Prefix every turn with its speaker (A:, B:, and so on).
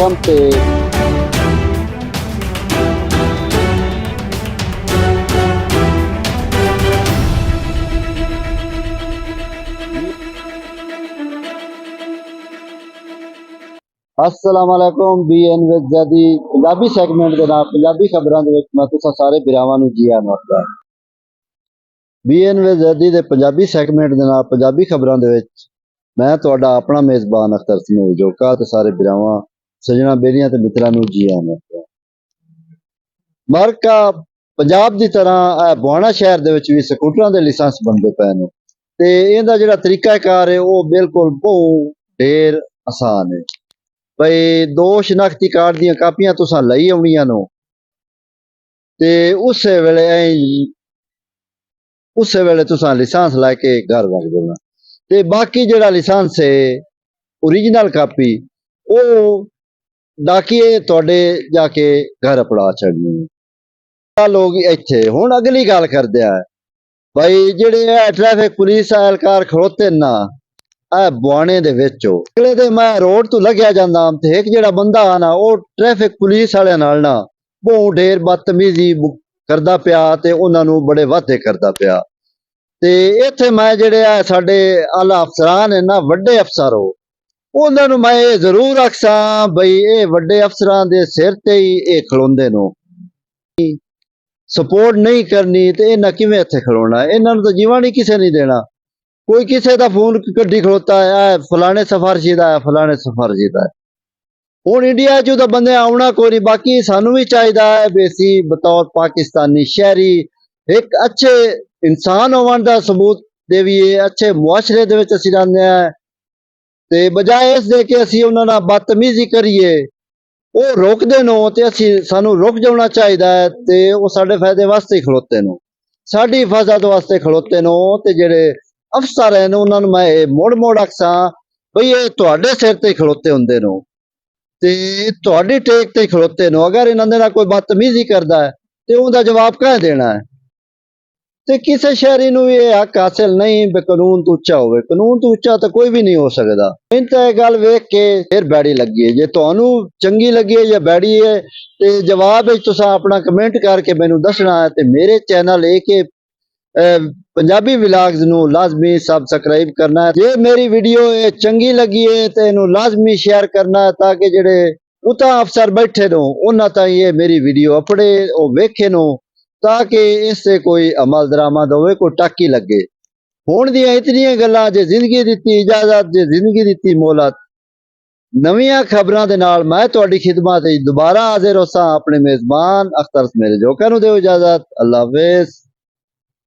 A: Welcome ते अस्सलामुअलैकुम BN Zaidi Punjabi segment के नाल पंजाबी खबरां दे विच मैं तुसां सारे बिरावां नूं जी आन आखदा। BN ज़ैदी दे पंजाबी सैगमेंट दे नाल पंजाबी खबरां दे विच मैं तुहाडा अपना मेज़बान अख्तर सनूर जोका ते सारे बिरावां सजना बेलियां ते मित्रां नूं जी आन आखदा। मरका पंजाब दी तरह बुआना शहर दे विच भी स्कूटरां दे लाइसेंस बनदे पए ने ते इहदा जिहड़ा तरीकाकार है वो बिल्कुल बहुत ढेर आसान है। भाई दो शनाख्ती कार्ड दियां कापियां तुसां लई आउणियां नो ते उस वेले तुसां लाइसेंस लैके घर वग जाना ते बाकी जिहड़ा लाइसेंस है ओरिजिनल कापी वो डाकिए तुहाडे जाके घर पड़ा छड़नी है। लोग इत्थे हुण अगली गल करदे आ भाई जिहड़े ट्रैफिक पुलिस एहलकार खड़ोते ना बुआने दे विच अगले ते मैं रोड तो लग्या जांदा ते एक जिहड़ा बंदा आ ना वो ट्रैफिक पुलिस वाले नाल ना बहुत ढेर बदतमीजी करदा पिया ते उन्हां नूं बड़े वादे करदा पिया ते इत्थे मैं जिहड़े साडे आला अफसरान है ना वड्डे अफसर हो उन्हां नूं मैं ये जरूर आखसां बई ये वड्डे अफसरां दे सिर ते ही ये खड़ोंदे नो सपोर्ट नहीं करनी ते इन्हां किवें इत्थे खड़ोना इन्हां नूं तां जीवन ही किसे नहीं देना। कोई किसी का फोन कड्डी खड़ोता है फलाने सफारशी दा है फलाने सफारशी दा है हुण इंडिया चो तो बंदे आउणा कोई नहीं बाकी सानू भी चाहिदा है बेसी बतौर पाकिस्तानी शहरी एक अच्छे इंसान होवन दा सबूत देविए अच्छे मुआशरे दे विच असीं रहिंदे आ ते बजाए इस दे के असीं उन्हां नाल बदतमीजी करिए वो रोकदे नो ते असीं सानू रुक जाना चाहिदा है ते वो साडे फायदे वास्ते ही खड़ोते नो साडी हिफाजत वास्ते खड़ोते नो ते जेहड़े अफसर है उन्होंने मैं मुड़ मुड़ आखसां बई ये तुहाडे सिर ते खड़ोते हुंदे नो ते तुहाडी टेक ते खड़ोते नो अगर इन्हां दे नाल कोई बदतमीजी करदा है ते उहदा जवाब काह देना है ते किसी शहरी नूं ये हक हासिल नहीं बे कानून तो उच्चा होवे कानून तो उच्चा तो कोई भी नहीं हो सकदा। मैनूं तां इह गल वेख के फिर बैड़ी लगी है जे तुहानूं चंगी लगी है या बैड़ी है ते जवाब विच तुसां अपना कमेंट करके मैनूं दसना है ते मेरे चैनल के पंजाबी व्लॉग्स नू लाजमी सब्सक्राइब करना है। जे मेरी वीडियो चंगी लगी है तो इनू लाजमी शेयर करना है ताकि जेडे उता अफसर बैठे नो उन्हां ताईं ये मेरी वीडियो अपने वो वेखे नो ताकि इससे कोई अमल दरामद होवे कोई टाकी लगे। हुण दियां इतनियां गल्लां जे जिंदगी दित्ती इजाजत जे जिंदगी दित्ती मोहलत नवीं खबरां दे नाल मैं तुहाडी खिदमत विच दोबारा हाजिर होसां अपने मेजबान अख्तर मेरे जोका नूं दिओ इजाजत अल्लाह हाफिज़।